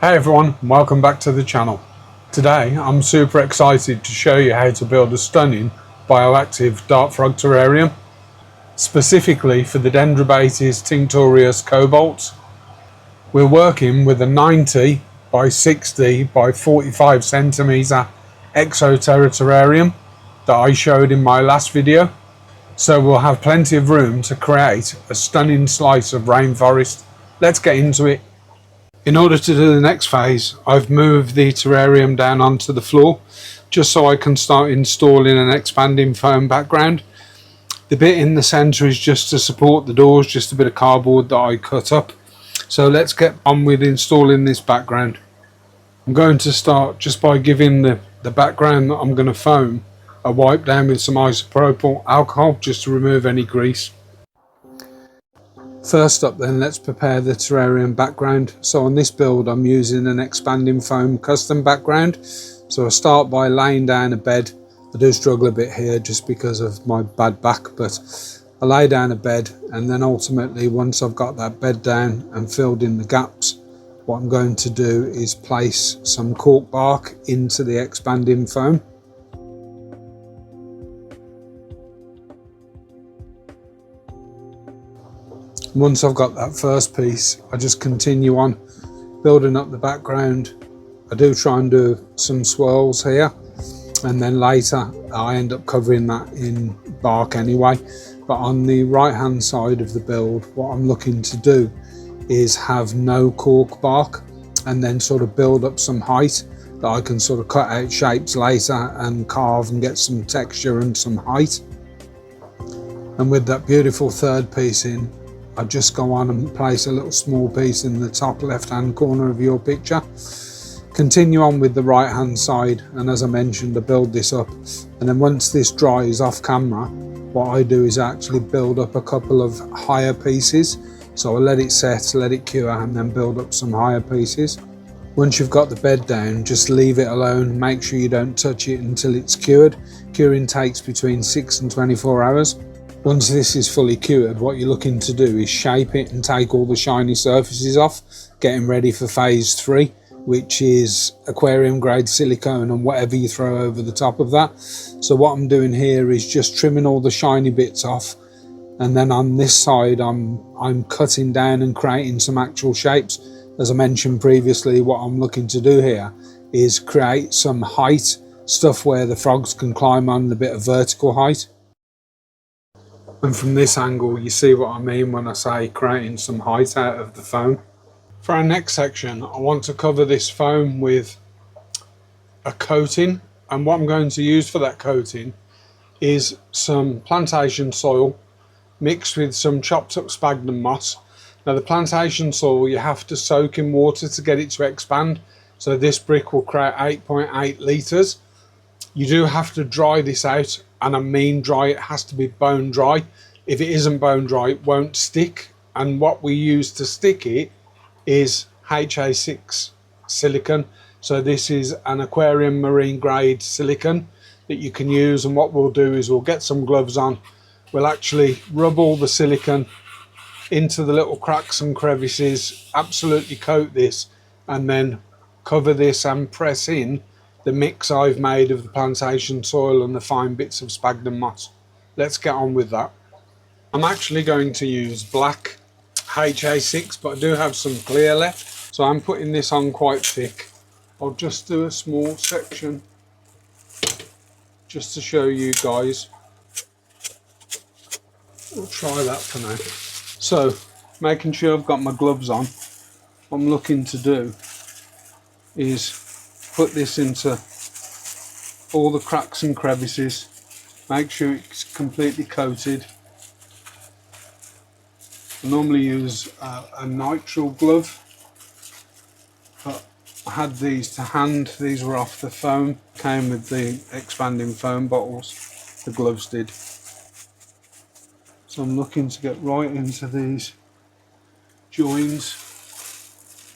Hey everyone, welcome back to the channel. Today I'm super excited to show you how to build a stunning bioactive dart frog terrarium, specifically for the Dendrobates tinctorius cobalts. We're working with a 90 by 60 by 45 centimeter Exo Terra terrarium that I showed in my last video, so we'll have plenty of room to create a stunning slice of rainforest. Let's get into it. In order to do the next phase, I've moved the terrarium down onto the floor just so I can start installing an expanding foam background. The bit in the centre is just to support the doors, just a bit of cardboard that I cut up. So let's get on with installing this background. I'm going to start just by giving the background that I'm going to foam a wipe down with some isopropyl alcohol just to remove any grease. First up then, let's prepare the terrarium background. So on this build I'm using an expanding foam custom background. So I start by laying down a bed. I do struggle a bit here just because of my bad back, but I lay down a bed, and then ultimately once I've got that bed down and filled in the gaps, what I'm going to do is place some cork bark into the expanding foam. Once I've got that first piece, I just continue on building up the background. I do try and do some swirls here, and then later I end up covering that in bark anyway. But on the right hand side of the build, what I'm looking to do is have no cork bark, and then sort of build up some height that I can sort of cut out shapes later and carve and get some texture and some height. And with that beautiful third piece in, I just go on and place a little small piece in the top left hand corner of your picture. Continue on with the right hand side, and as I mentioned, I build this up, and then once this dries off camera, what I do is actually build up a couple of higher pieces. So I let it set, let it cure, and then build up some higher pieces. Once you've got the bed down, just leave it alone. Make sure you don't touch it until it's cured. Curing takes between 6 and 24 hours. Once this is fully cured, what you're looking to do is shape it and take all the shiny surfaces off, getting ready for phase 3, which is aquarium grade silicone and whatever you throw over the top of that. So what I'm doing here is just trimming all the shiny bits off, and then on this side I'm cutting down and creating some actual shapes. As I mentioned previously, what I'm looking to do here is create some height, stuff where the frogs can climb on, a bit of vertical height. And from this angle you see what I mean when I say creating some height out of the foam. For our next section, I want to cover this foam with a coating, and what I'm going to use for that coating is some plantation soil mixed with some chopped up sphagnum moss. Now the plantation soil you have to soak in water to get it to expand, so this brick will create 8.8 litres. You do have to dry this out, and I mean dry, it has to be bone dry. If it isn't bone dry, it won't stick, and what we use to stick it is HA6 silicon. So this is an aquarium marine grade silicon that you can use, and what we'll do is we'll get some gloves on. We'll actually rub all the silicon into the little cracks and crevices, absolutely coat this, and then cover this and press in the mix I've made of the plantation soil and the fine bits of sphagnum moss. Let's get on with that. I'm actually going to use black HA6, but I do have some clear left, so I'm putting this on quite thick. I'll just do a small section just to show you guys. We'll try that for now. So making sure I've got my gloves on, what I'm looking to do is put this into all the cracks and crevices, make sure it's completely coated. I normally use a nitrile glove, but I had these to hand. These were off the foam, came with the expanding foam bottles, the gloves did. So I'm looking to get right into these joins,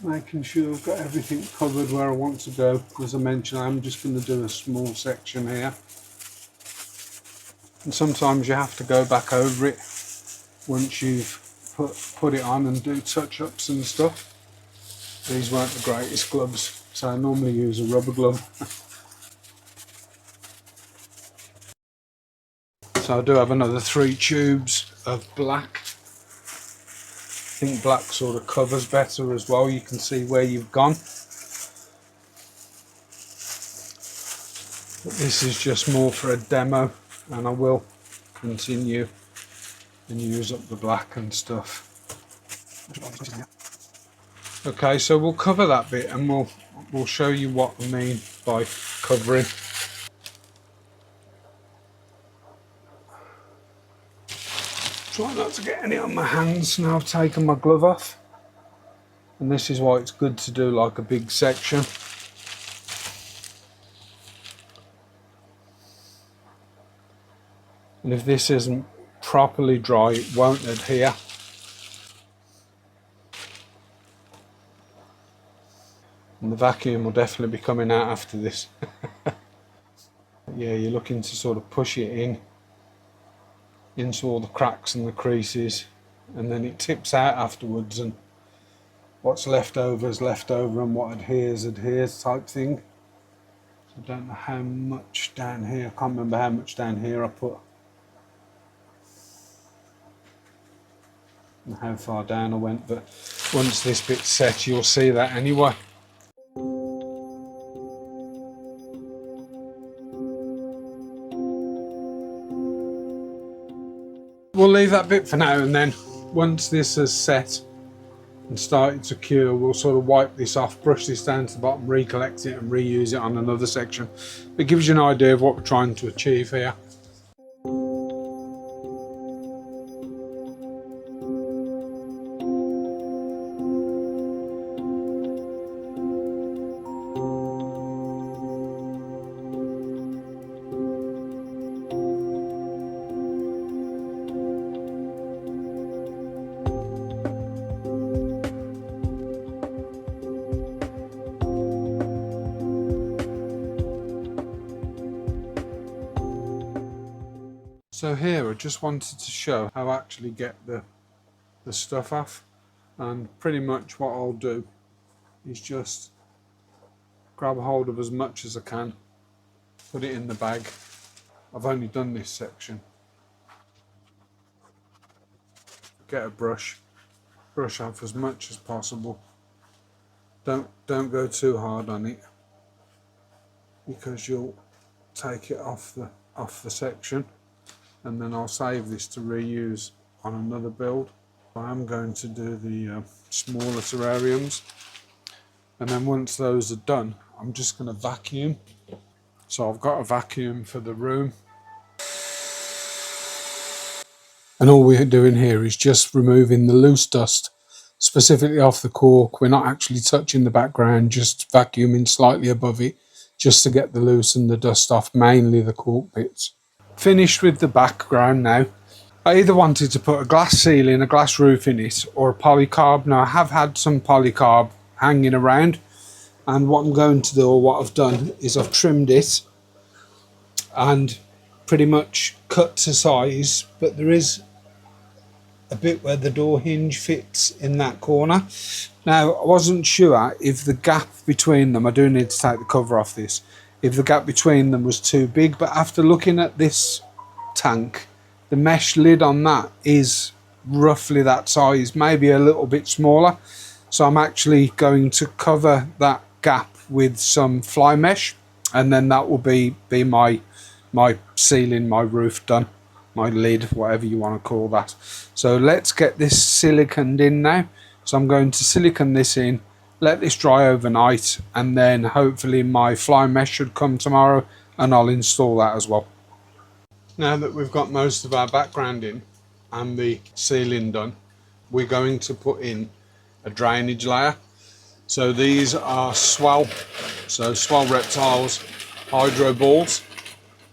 making sure I've got everything covered where I want to go. As I mentioned, I'm just going to do a small section here, and sometimes you have to go back over it once you've put it on and do touch-ups and stuff. These weren't the greatest gloves, so I normally use a rubber glove. So I do have another 3 tubes of black. I think black sort of covers better as well. You can see where you've gone. But this is just more for a demo, and I will continue and use up the black and stuff. Okay, so we'll cover that bit and we'll show you what I mean by covering. Try not to get any on my hands now I've taken my glove off. And this is why it's good to do like a big section. And if this isn't properly dry, it won't adhere. And the vacuum will definitely be coming out after this. Yeah, you're looking to sort of push it in into all the cracks and the creases, and then it tips out afterwards, and what's left over is left over, and what adheres type thing. So I don't know how much down here, I can't remember how much down here I put and how far down I went, but once this bit's set you'll see that anyway. We'll leave that bit for now, and then once this has set and started to cure, we'll sort of wipe this off, brush this down to the bottom, recollect it and reuse it on another section. It gives you an idea of what we're trying to achieve here. So here I just wanted to show how I actually get the stuff off, and pretty much what I'll do is just grab a hold of as much as I can, put it in the bag. I've only done this section. Get a brush off as much as possible. Don't go too hard on it, because you'll take it off the section, and then I'll save this to reuse on another build. I am going to do the smaller terrariums, and then once those are done I'm just going to vacuum. So I've got a vacuum for the room, and all we're doing here is just removing the loose dust specifically off the cork. We're not actually touching the background, just vacuuming slightly above it just to get the loose and the dust off, mainly the cork bits. Finished with the background now. I either wanted to put a glass ceiling, a glass roof in it, or a polycarb. Now I have had some polycarb hanging around, and what I'm going to do, or what I've done, is I've trimmed it and pretty much cut to size, but there is a bit where the door hinge fits in that corner. Now I wasn't sure if the gap between them, I do need to take the cover off this, if the gap between them was too big, but after looking at this tank, the mesh lid on that is roughly that size, maybe a little bit smaller. So I'm actually going to cover that gap with some fly mesh, and then that will be my ceiling, my roof done, my lid, whatever you want to call that. So let's get this siliconed in now. So I'm going to silicone this in, let this dry overnight, and then hopefully my fly mesh should come tomorrow and I'll install that as well. Now that we've got most of our background in and the ceiling done, we're going to put in a drainage layer. So these are swell reptiles, hydro balls,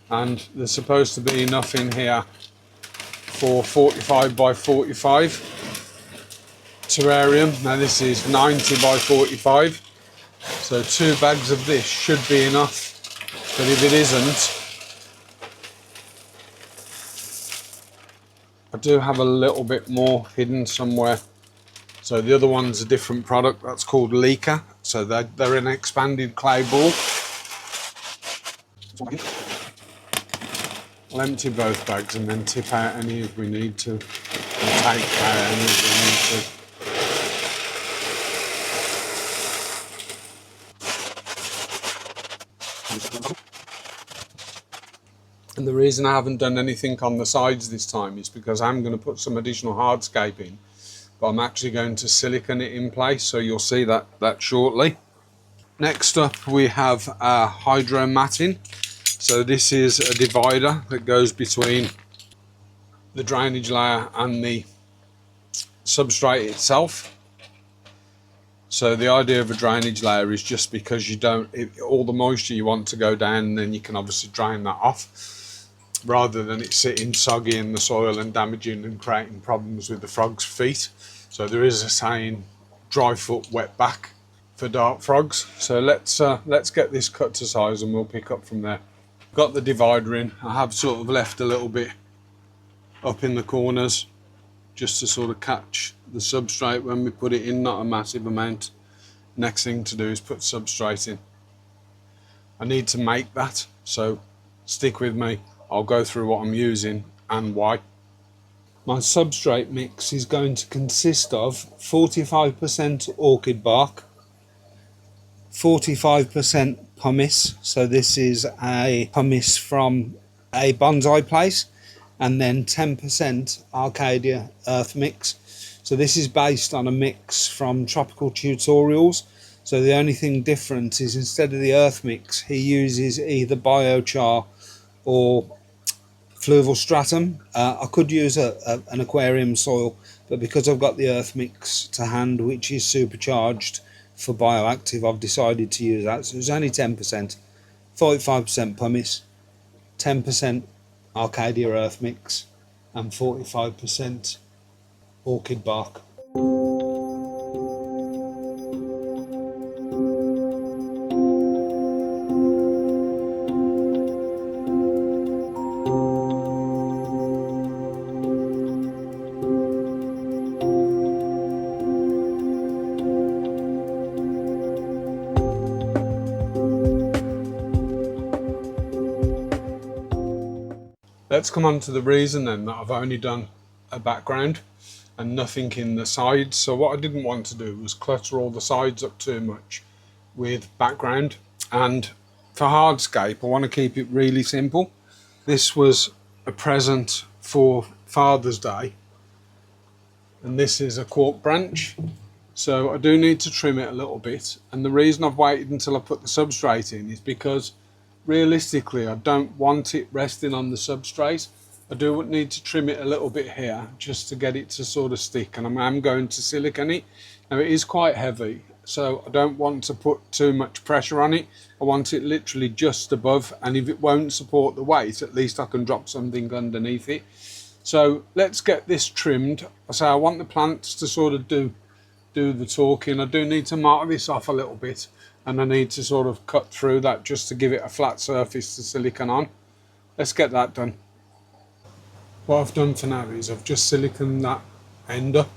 and there's supposed to be enough in here for 45 by 45 terrarium. Now this is 90 by 45, so 2 bags of this should be enough, but if it isn't, I do have a little bit more hidden somewhere, So the other one's a different product that's called Leaker. So they're an expanded clay ball. I'll empty both bags and then tip out any if we need to, and take out any if we need to. And the reason I haven't done anything on the sides this time is because I'm going to put some additional hardscape in, but I'm actually going to silicone it in place, so you'll see that shortly. Next up we have hydro matting. So this is a divider that goes between the drainage layer and the substrate itself. So the idea of a drainage layer is just because you don't, all the moisture you want to go down, and then you can obviously drain that off, rather than it sitting soggy in the soil and damaging and creating problems with the frog's feet. So there is a saying, dry foot, wet back, for dart frogs. So let's get this cut to size and we'll pick up from there. Got the divider in. I have sort of left a little bit up in the corners just to sort of catch the substrate when we put it in, not a massive amount. Next thing to do is put substrate in. I need to make that, so stick with me. I'll go through what I'm using and why. My substrate mix is going to consist of 45% orchid bark, 45% pumice, so this is a pumice from a bonsai place, and then 10% Alocasia earth mix. So this is based on a mix from Tropical Tutorials. So the only thing different is, instead of the earth mix, he uses either biochar or fluval stratum. I could use an aquarium soil, but because I've got the earth mix to hand, which is supercharged for bioactive, I've decided to use that. So it's only 10%, 45% pumice, 10% Alocasia earth mix, and 45% orchid bark. Let's come on to the reason then that I've only done a background and nothing in the sides. So what I didn't want to do was clutter all the sides up too much with background, and for hardscape I want to keep it really simple. This was a present for Father's Day, and this is a cork branch, so I do need to trim it a little bit. And the reason I've waited until I put the substrate in is because realistically I don't want it resting on the substrate. I do need to trim it a little bit here just to get it to sort of stick, and I'm going to silicone it. Now it is quite heavy, so I don't want to put too much pressure on it. I want it literally just above, and if it won't support the weight, at least I can drop something underneath it. So let's get this trimmed. So I want the plants to sort of do the talking. I do need to mark this off a little bit, and I need to sort of cut through that just to give it a flat surface to silicone on. Let's get that done. What I've done for now is I've just siliconed that end up,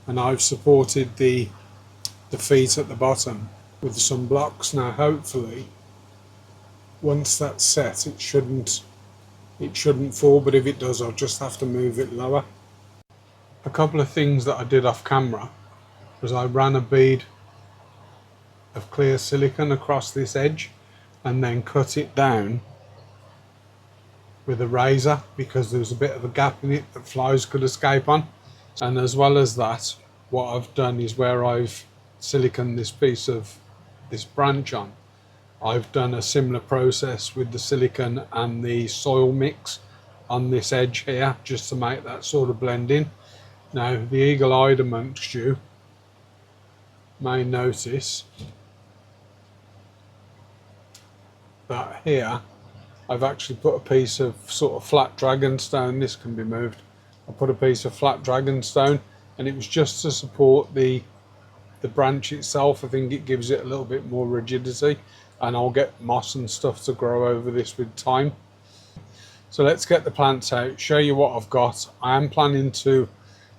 and I've supported the feet at the bottom with some blocks. Now hopefully once that's set it shouldn't fall, but if it does I'll just have to move it lower. A couple of things that I did off camera was I ran a bead of clear silicone across this edge and then cut it down with a razor, because there was a bit of a gap in it that flies could escape on. And as well as that, what I've done is, where I've siliconed this piece of this branch on, I've done a similar process with the silicone and the soil mix on this edge here, just to make that sort of blend in. Now the eagle-eyed amongst you may notice that here I've actually put a piece of sort of flat dragonstone. This can be moved. I put a piece of flat dragonstone, and it was just to support the branch itself. I think it gives it a little bit more rigidity, and I'll get moss and stuff to grow over this with time. So let's get the plants out, show you what I've got. I am planning to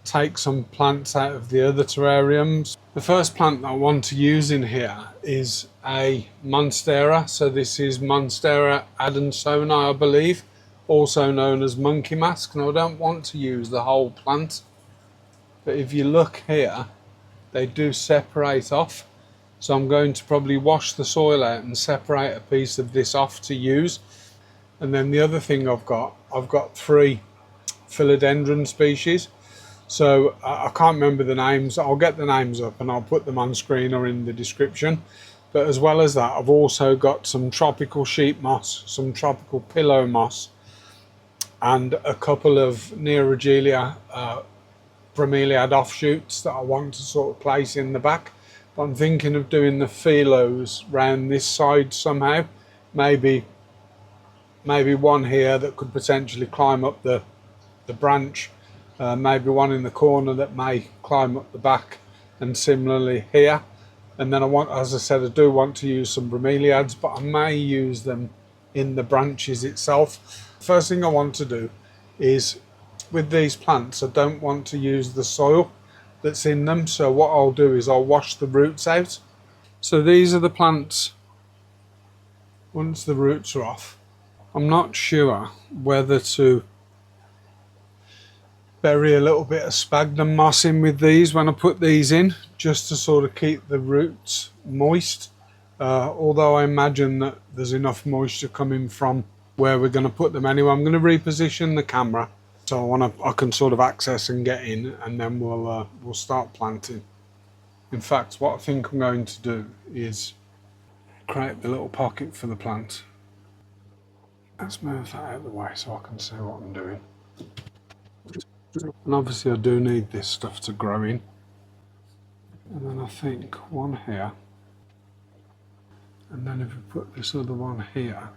take some plants out of the other terrariums. The first plant that I want to use in here is a Monstera. So this is Monstera Adonsonii, I believe, also known as monkey mask. And I don't want to use the whole plant, but if you look here, they do separate off. So I'm going to probably wash the soil out and separate a piece of this off to use. And then the other thing I've got 3 Philodendron species. So I can't remember the names. I'll get the names up and I'll put them on screen or in the description. But as well as that, I've also got some tropical sheep moss, some tropical pillow moss, and a couple of Neoregelia bromeliad offshoots that I want to sort of place in the back. But I'm thinking of doing the philos round this side somehow. Maybe one here that could potentially climb up the branch. Maybe one in the corner that may climb up the back, and similarly here. And then I want, as I said, I do want to use some bromeliads, but I may use them in the branches itself. First thing I want to do is, with these plants, I don't want to use the soil that's in them. So what I'll do is I'll wash the roots out. So these are the plants once the roots are off. I'm not sure whether to bury a little bit of sphagnum moss in with these when I put these in, just to sort of keep the roots moist. Although I imagine that there's enough moisture coming from where we're going to put them anyway. I'm going to reposition the camera so I can sort of access and get in, and then we'll start planting. In fact, what I think I'm going to do is create the little pocket for the plant. Let's move that out of the way so I can see what I'm doing. And obviously I do need this stuff to grow in. And then I think one here. And then if we put this other one here,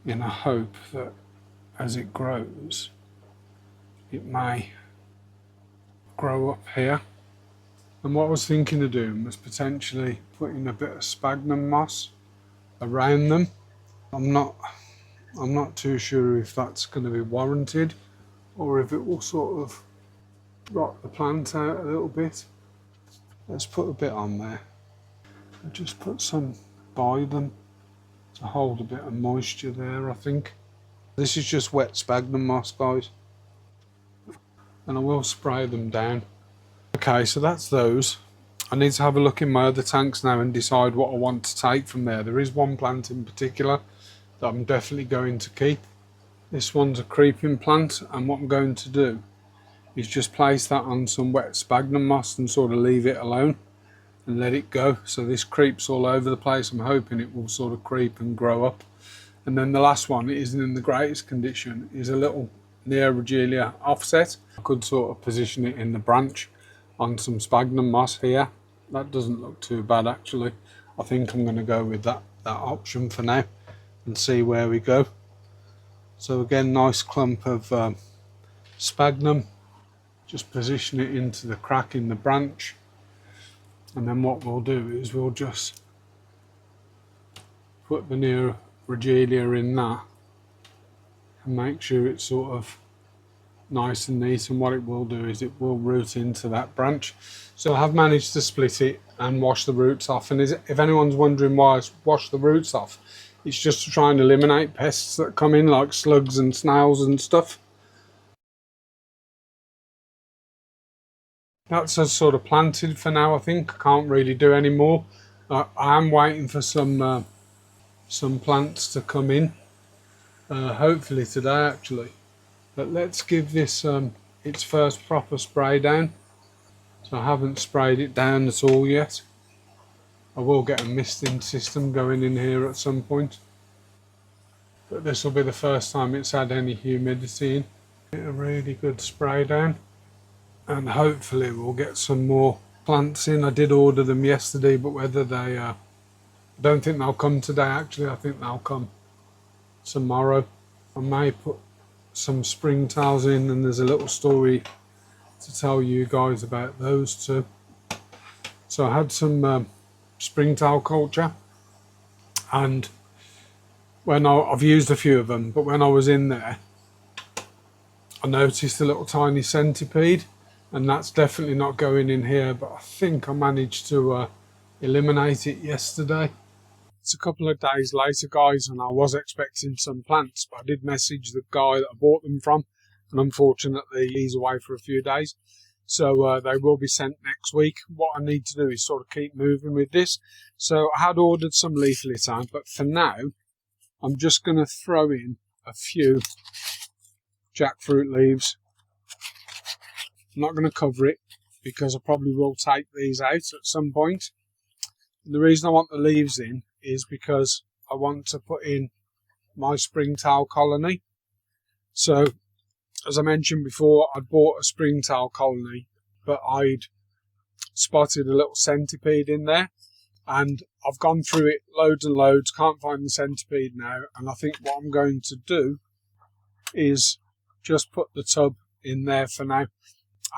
in a hope that as it grows, it may grow up here. And what I was thinking of doing was potentially putting a bit of sphagnum moss around them. I'm not too sure if that's going to be warranted, or if it will sort of rot the plant out a little bit. Let's put a bit on there. I'll just put some by them to hold a bit of moisture there, I think. This is just wet sphagnum moss, guys. And I will spray them down. Okay, so that's those. I need to have a look in my other tanks now and decide what I want to take from there. There is one plant in particular that I'm definitely going to keep. This one's a creeping plant, and what I'm going to do is just place that on some wet sphagnum moss and sort of leave it alone and let it go. So this creeps all over the place. I'm hoping it will sort of creep and grow up. And then the last one, it isn't in the greatest condition, is a little Neoregelia offset. I could sort of position it in the branch on some sphagnum moss here. That doesn't look too bad actually. I think I'm going to go with that option for now and see where we go. So again, nice clump of sphagnum. Just position it into the crack in the branch, and then what we'll do is we'll just put the Neoregelia in that and make sure it's sort of nice and neat. And what it will do is it will root into that branch. So I have managed to split it and wash the roots off. And if anyone's wondering why I wash the roots off, it's just to try and eliminate pests that come in, like slugs and snails and stuff. That's us sort of planted for now, I think. I can't really do any more. I am waiting for some plants to come in, hopefully today actually. But let's give this its first proper spray down. So I haven't sprayed it down at all yet. I will get a misting system going in here at some point, but this will be the first time it's had any humidity in. Get a really good spray down, and hopefully we'll get some more plants in. I did order them yesterday, but whether they I don't think they'll come today actually. I think they'll come tomorrow. I may put some springtails in, and there's a little story to tell you guys about those too. So I had some springtail culture, and when I've used a few of them, but when I was in there I noticed a little tiny centipede, and that's definitely not going in here, but I think I managed to eliminate it yesterday. It's a couple of days later, guys, and I was expecting some plants, but I did message the guy that I bought them from, and unfortunately he's away for a few days. So they will be sent next week. What I need to do is sort of keep moving with this. So I had ordered some leaf litter, but for now, I'm just going to throw in a few jackfruit leaves. I'm not going to cover it because I probably will take these out at some point. And the reason I want the leaves in is because I want to put in my springtail colony. So, as I mentioned before, I'd bought a springtail colony, but I'd spotted a little centipede in there, and I've gone through it loads and loads, can't find the centipede now, and I think what I'm going to do is just put the tub in there for now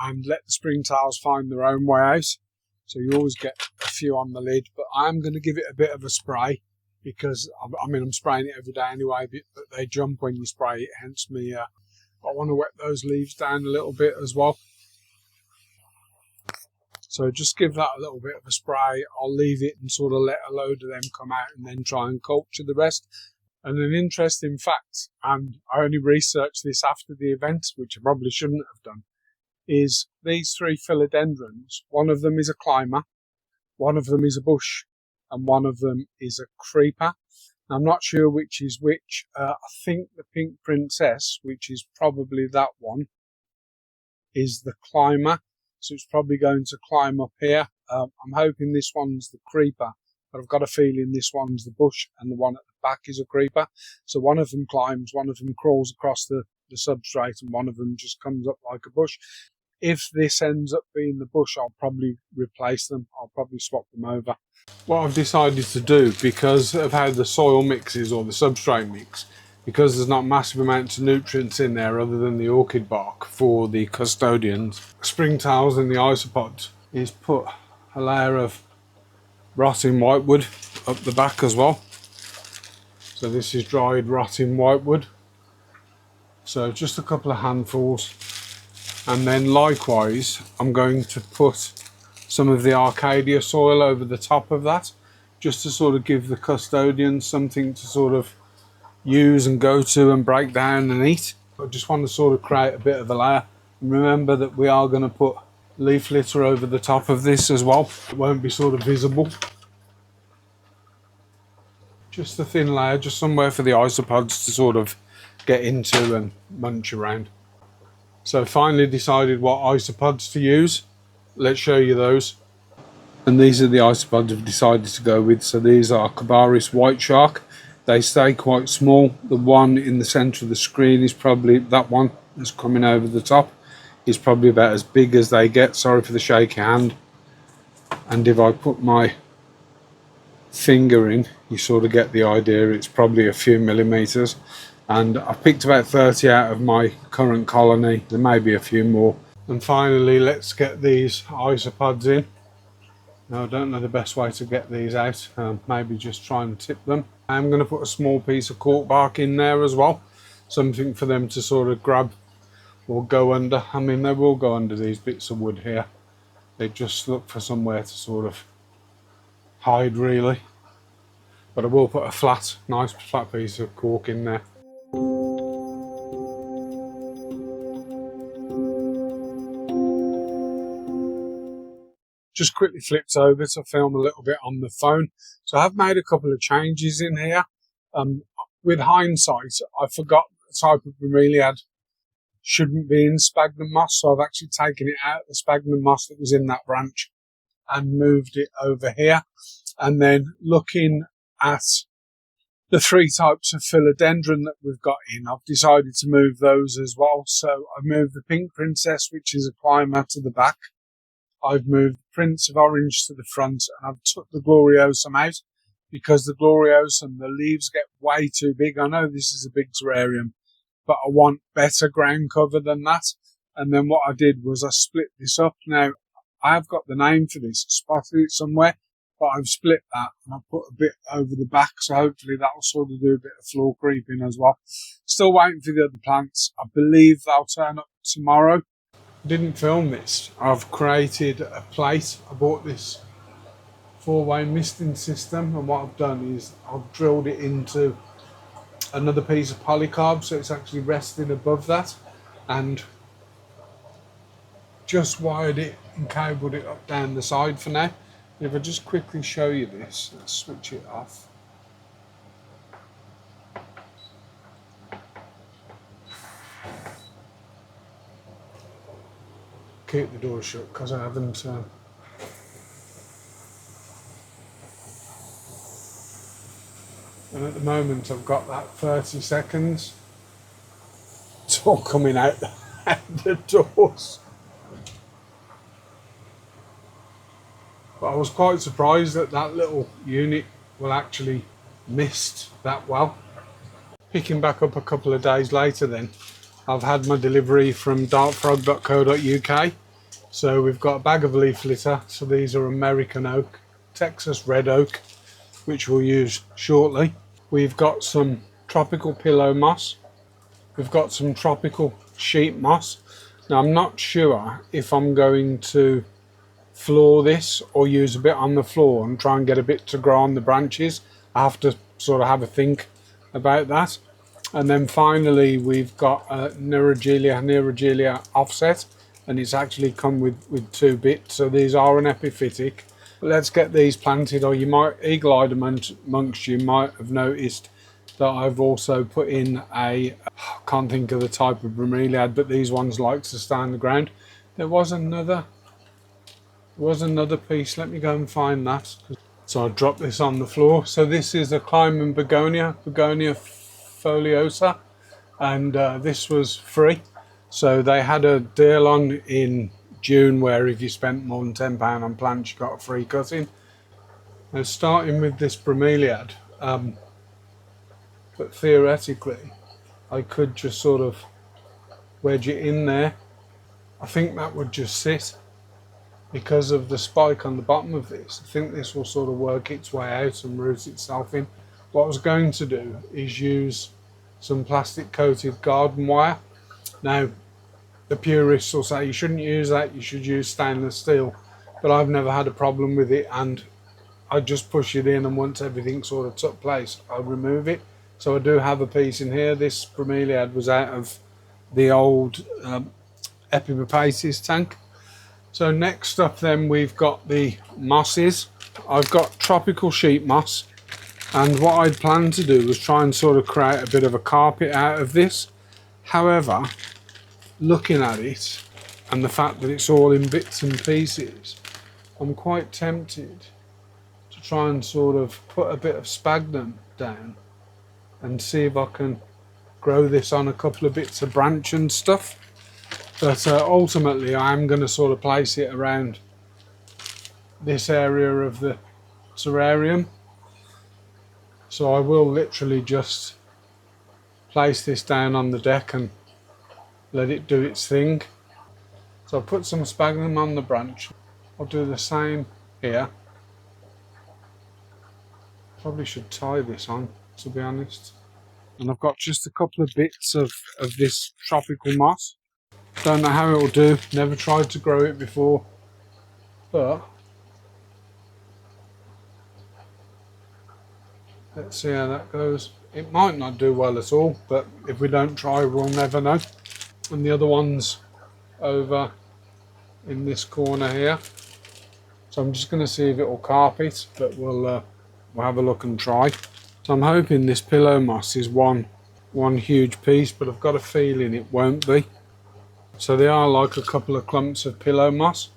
and let the springtails find their own way out. So you always get a few on the lid, but I'm going to give it a bit of a spray because, I'm spraying it every day anyway, but they jump when you spray it, hence me, I want to wet those leaves down a little bit as well. So just give that a little bit of a spray. I'll leave it and sort of let a load of them come out and then try and culture the rest. And an interesting fact, and I only researched this after the event, which I probably shouldn't have done, is these 3 philodendrons, one of them is a climber, one of them is a bush, and one of them is a creeper. Now, I'm not sure which is which. I think the pink princess, which is probably that one, is the climber. So it's probably going to climb up here. I'm hoping this one's the creeper, but I've got a feeling this one's the bush and the one at the back is a creeper. So one of them climbs, one of them crawls across the substrate, and one of them just comes up like a bush. If this ends up being the bush, I'll probably replace them. I'll probably swap them over. What I've decided to do, because of how the soil mixes or the substrate mix, because there's not massive amounts of nutrients in there other than the orchid bark for the custodians, springtails and the isopods, is put a layer of rotting whitewood up the back as well. So this is dried rotting whitewood. So just a couple of handfuls. And then likewise, I'm going to put some of the Arcadia soil over the top of that, just to sort of give the custodians something to sort of use and go to and break down and eat. I just want to sort of create a bit of a layer. And remember that we are going to put leaf litter over the top of this as well. It won't be sort of visible. Just a thin layer, just somewhere for the isopods to sort of get into and munch around. So finally decided what isopods to use. Let's show you those. And these are the isopods I've decided to go with. So these are Cabaris white shark. They stay quite small. The one in the centre of the screen is probably, that one that's coming over the top, is probably about as big as they get. Sorry for the shaky hand. And if I put my finger in, you sort of get the idea. It's probably a few millimetres. And I picked about 30 out of my current colony. There may be a few more. And finally, let's get these isopods in. Now, I don't know the best way to get these out. Maybe just try and tip them. I'm going to put a small piece of cork bark in there as well. Something for them to sort of grab or go under. I mean, they will go under these bits of wood here. They just look for somewhere to sort of hide, really. But I will put a nice flat piece of cork in there. Just quickly flipped over to film a little bit on the phone. So I've made a couple of changes in here. With hindsight, I forgot the type of bromeliad shouldn't be in sphagnum moss. So I've actually taken it out of the sphagnum moss that was in that branch and moved it over here. And then looking at the 3 types of philodendron that we've got in, I've decided to move those as well. So I've moved the pink princess, which is a climber, to the back. I've moved Prince of Orange to the front, and I've took the gloriosum out because the gloriosum, the leaves get way too big. I know this is a big terrarium, but I want better ground cover than that. And then what I did was I split this up. Now, I've got the name for this, spotted it somewhere. but I've split that and I've put a bit over the back, so hopefully that will sort of do a bit of floor creeping as well. Still waiting for the other plants. I believe they'll turn up tomorrow. Didn't film this. I've created a plate. I bought this 4-way misting system, and what I've done is I've drilled it into another piece of polycarb, so it's actually resting above that, and just wired it and cabled it up down the side for now. If I just quickly show you this, let's switch it off. Keep the door shut because I haven't and at the moment I've got that 30 seconds. It's all coming out the doors. But I was quite surprised that that little unit will actually mist that well. Picking back up a couple of days later then, I've had my delivery from dartfrog.co.uk. So we've got a bag of leaf litter. So these are American oak, Texas red oak, which we'll use shortly. We've got some tropical pillow moss. We've got some tropical sheep moss. Now I'm not sure if I'm going to floor this or use a bit on the floor and try and get a bit to grow on the branches. I have to sort of have a think about that. And then finally we've got a Neoregelia offset, and it's actually come with 2 bits, so these are an epiphytic. But let's get these planted, or you might, eagle-eyed amongst you might have noticed that I've also put in I can't think of the type of bromeliad, but these ones like to stay on the ground. There was another piece, let me go and find that. So I dropped this on the floor. So this is a climbing begonia foliosa, and this was free. So they had a deal on in June where if you spent more than £10 on plants you got a free cutting. Now starting with this bromeliad, but theoretically I could just sort of wedge it in there. I think that would just sit because of the spike on the bottom of this. I think this will sort of work its way out and root itself in. What I was going to do is use some plastic coated garden wire. Now the purists will say you shouldn't use that, you should use stainless steel, but I've never had a problem with it, and I just push it in, and once everything sort of took place I remove it. So I do have a piece in here. This bromeliad was out of the old Epibapaces tank. So next up then we've got the mosses. I've got tropical sheep moss, and what I'd planned to do was try and sort of create a bit of a carpet out of this. However, looking at it and the fact that it's all in bits and pieces, I'm quite tempted to try and sort of put a bit of sphagnum down and see if I can grow this on a couple of bits of branch and stuff. But ultimately I am going to sort of place it around this area of the terrarium. So I will literally just place this down on the deck and let it do its thing. So I'll put some sphagnum on the branch. I'll do the same here. Probably should tie this on, to be honest. And I've got just a couple of bits of this tropical moss. Don't know how it will do, never tried to grow it before, but let's see how that goes. It might not do well at all, but if we don't try we'll never know. And the other one's over in this corner here, so I'm just going to see if it will carpet, but we'll have a look and try. So I'm hoping this pillow moss is one huge piece, but I've got a feeling it won't be. So they are like a couple of clumps of pillow moss,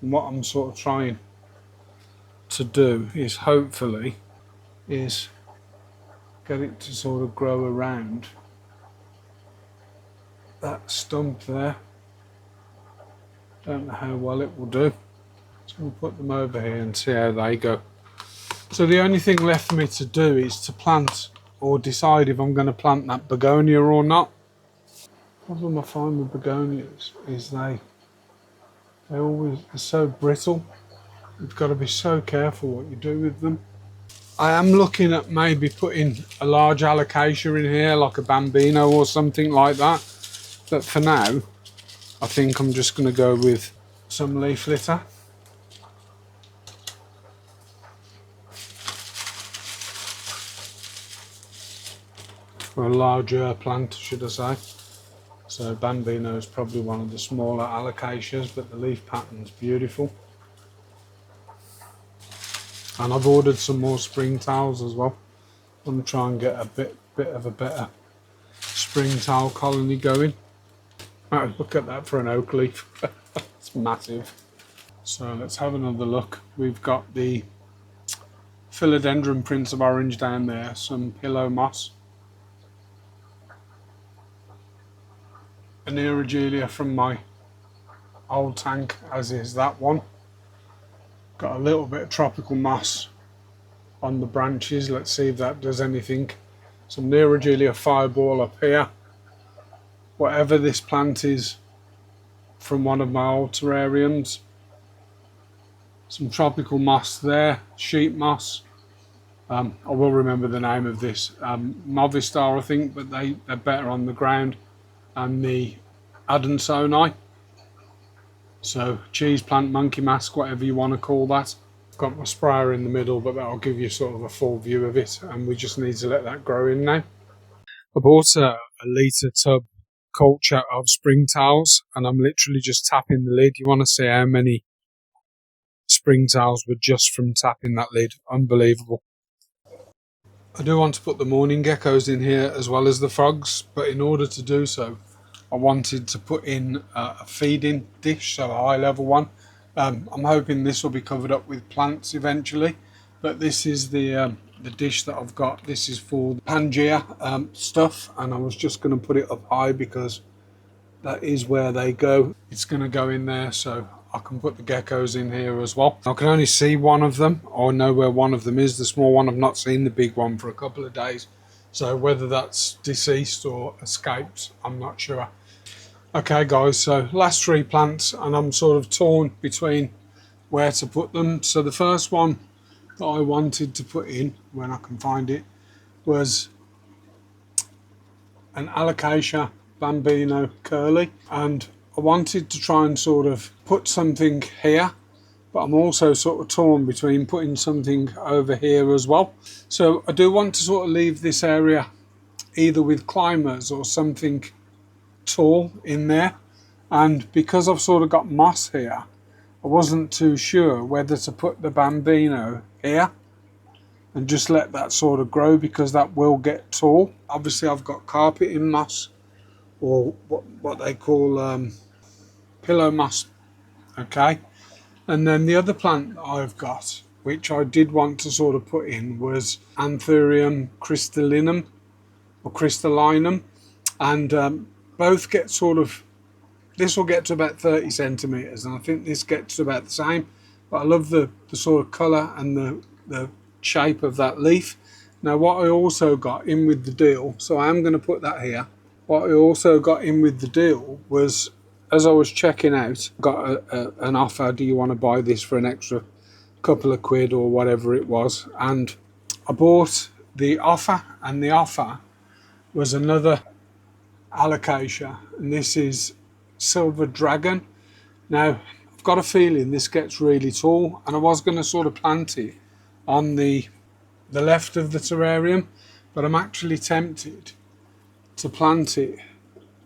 and what I'm sort of trying to do is hopefully is get it to sort of grow around that stump there. Don't know how well it will do. So we'll put them over here and see how they go. So the only thing left for me to do is to plant, or decide if I'm going to plant that begonia or not. The problem I find with begonias is they're so brittle. You've got to be so careful what you do with them. I am looking at maybe putting a large Alocasia in here, like a bambino or something like that. But for now, I think I'm just going to go with some leaf litter. For a larger plant, should I say. So bambino is probably one of the smaller Alocasias, but the leaf pattern's beautiful. And I've ordered some more springtails as well. I'm going to try and get a bit of a better springtail colony going. Oh, look at that for an oak leaf. It's massive. So let's have another look. We've got the Philodendron Prince of Orange down there, some pillow moss, a Neoregelia from my old tank, as is that one. Got a little bit of tropical moss on the branches. Let's see if that does anything. Some Neoregelia fireball up here. Whatever this plant is from one of my old terrariums. Some tropical moss there, sheep moss. I will remember the name of this. Novice, I think, but they're better on the ground. And the Adonsonii. So cheese plant, monkey mask, whatever you want to call that. I've got my sprayer in the middle, but that'll give you sort of a full view of it, and we just need to let that grow in now. I bought a litre tub culture of springtails, and I'm literally just tapping the lid. You want to see how many springtails were just from tapping that lid. Unbelievable. I do want to put the morning geckos in here as well as the frogs, but in order to do so, I wanted to put in a feeding dish, so a high level one. I'm hoping this will be covered up with plants eventually, but this is the dish that I've got. This is for the Pangea stuff, and I was just going to put it up high because that is where they go. It's going to go in there, so I can put the geckos in here as well. I can only see one of them, or know where one of them is, the small one. I've not seen the big one for a couple of days, so whether that's deceased or escaped, I'm not sure. Okay guys, so last three plants, and I'm sort of torn between where to put them. So the first one that I wanted to put in, when I can find it, was an Alocasia bambino curly, and I wanted to try and sort of put something here, but I'm also sort of torn between putting something over here as well. So I do want to sort of leave this area either with climbers or something tall in there, and because I've sort of got moss here, I wasn't too sure whether to put the bambino here and just let that sort of grow, because that will get tall. Obviously I've got carpeting moss, or what they call pillow moss. Okay, and then the other plant that I've got, which I did want to sort of put in, was Anthurium Crystallinum or Crystallinum, and both get sort of, this will get to about 30 centimeters, and I think this gets to about the same, but I love the sort of color and the shape of that leaf. Now what I also got in with the deal, so I am going to put that here, what I also got in with the deal was, as I was checking out, got an offer, do you want to buy this for an extra couple of quid or whatever it was, and I bought the offer, and the offer was another Alocasia, and this is Silver Dragon. Now I've got a feeling this gets really tall, and I was going to sort of plant it on the left of the terrarium, but I'm actually tempted to plant it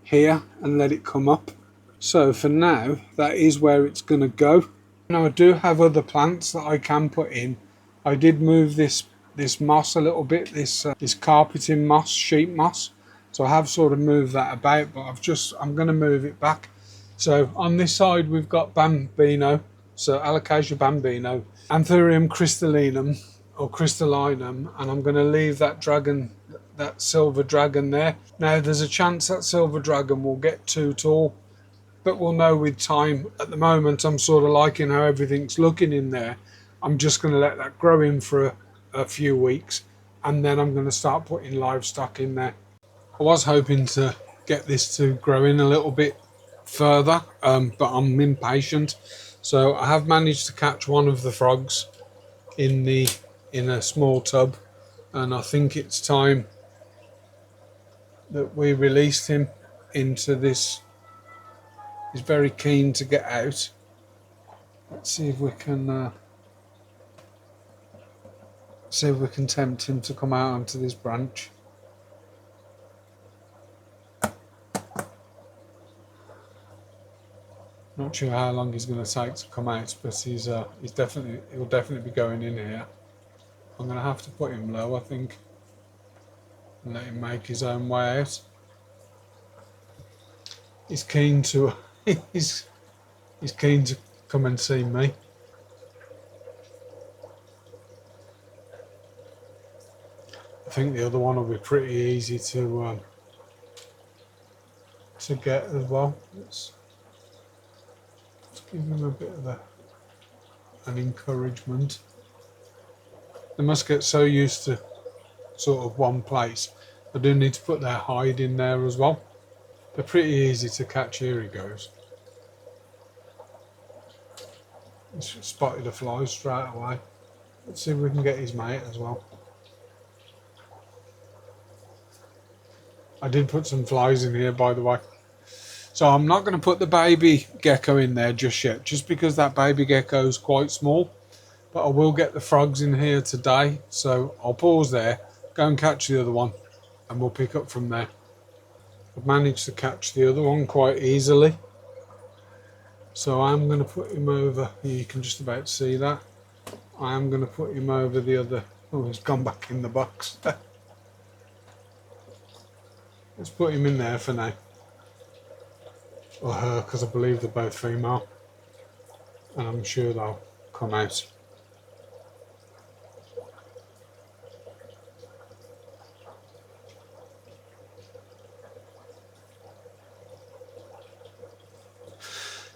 here and let it come up. So for now, that is where it's going to go. Now I do have other plants that I can put in. I did move this moss a little bit, this carpeting moss, sheep moss. So I have sort of moved that about, but I'm going to move it back. So on this side we've got bambino, so Alocasia bambino, Anthurium Crystallinum or Crystallinum, and I'm going to leave that dragon, that silver dragon there. Now there's a chance that silver dragon will get too tall, but we'll know with time. At the moment I'm sort of liking how everything's looking in there. I'm just going to let that grow in for a few weeks, and then I'm going to start putting livestock in there. I was hoping to get this to grow in a little bit further, but I'm impatient. So I have managed to catch one of the frogs in a small tub, and I think it's time that we released him into this. He's very keen to get out. Let's see if we can tempt him to come out onto this branch. Not sure how long he's going to take to come out, but he'll definitely be going in here. I'm going to have to put him low, I think, and let him make his own way out. He's keen to he's keen to come and see me. I think the other one will be pretty easy to get as well. Let's give him a bit of an encouragement. They must get so used to sort of one place. I do need to put their hide in there as well. They're pretty easy to catch. Here he goes. He's spotted a fly straight away. Let's see if we can get his mate as well. I did put some flies in here, by the way. So I'm not going to put the baby gecko in there just yet, just because that baby gecko is quite small. But I will get the frogs in here today, so I'll pause there, go and catch the other one, and we'll pick up from there. I've managed to catch the other one quite easily, so I'm going to put him over. You can just about see that. I am going to put him over the other. Oh, he's gone back in the box. Let's put him in there for now. Or her, because I believe they're both female, and I'm sure they'll come out.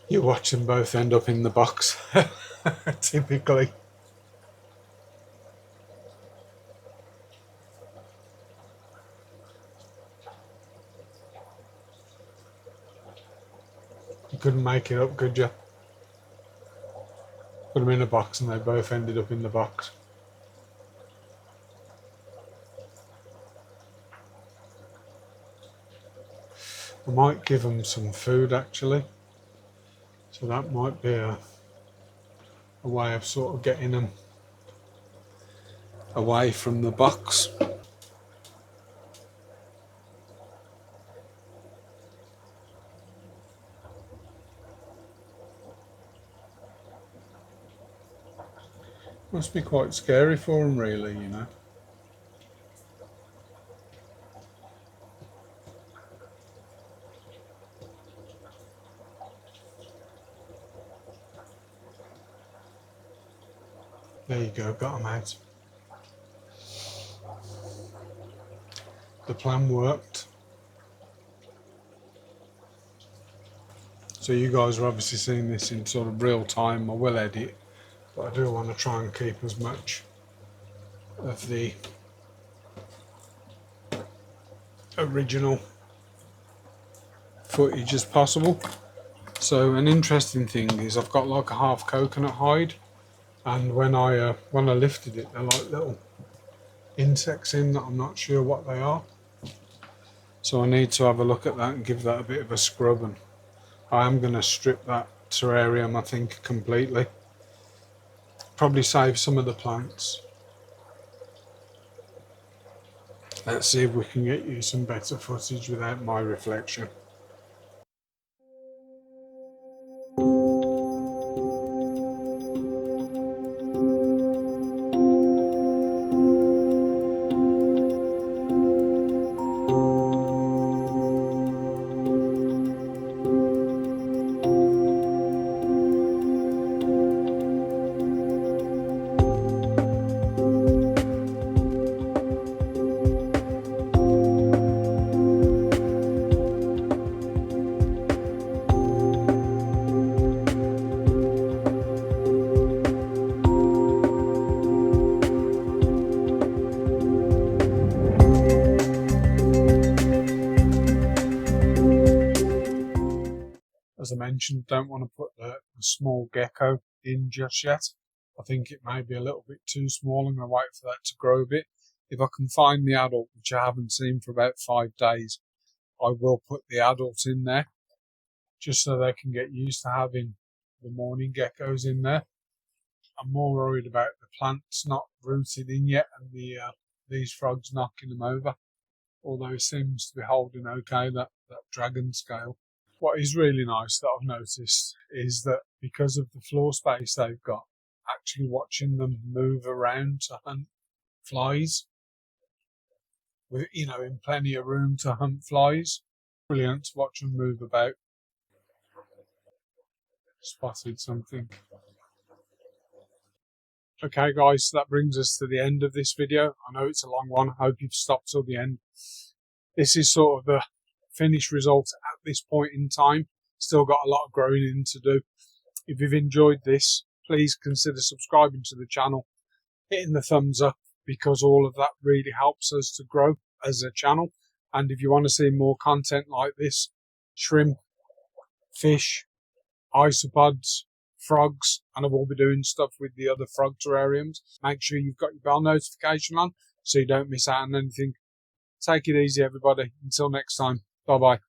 You watch them both end up in the box, typically. You couldn't make it up, could you? Put them in a box and they both ended up in the box. I might give them some food actually. So that might be a way of sort of getting them away from the box. Must be quite scary for them, really, you know. There you go, got them out. The plan worked. So you guys are obviously seeing this in sort of real time. I will edit, but I do want to try and keep as much of the original footage as possible. So an interesting thing is I've got like a half coconut hide, and when I lifted it, they're like little insects in that I'm not sure what they are. So I need to have a look at that and give that a bit of a scrub, and I am going to strip that terrarium, I think, completely. Probably save some of the plants. Let's see if we can get you some better footage without my reflection. As I mentioned, don't want to put the small gecko in just yet. I think it may be a little bit too small. I'm going to wait for that to grow a bit. If I can find the adult, which I haven't seen for about 5 days, I will put the adult in there, just so they can get used to having the morning geckos in there. I'm more worried about the plants not rooted in yet and these frogs knocking them over. Although it seems to be holding okay, that dragon scale. What is really nice that I've noticed is that because of the floor space they've got, actually watching them move around to hunt flies, with, you know, in plenty of room to hunt flies. Brilliant to watch them move about. Spotted something. Okay guys, so that brings us to the end of this video. I know it's a long one. I hope you've stopped till the end. This is sort of the finished result at this point in time. Still got a lot of growing in to do. If you've enjoyed this, please consider subscribing to the channel, hitting the thumbs up, because all of that really helps us to grow as a channel. And if you want to see more content like this, shrimp, fish, isopods, frogs, and I will be doing stuff with the other frog terrariums, make sure you've got your bell notification on so you don't miss out on anything. Take it easy, everybody. Until next time. Bye-bye.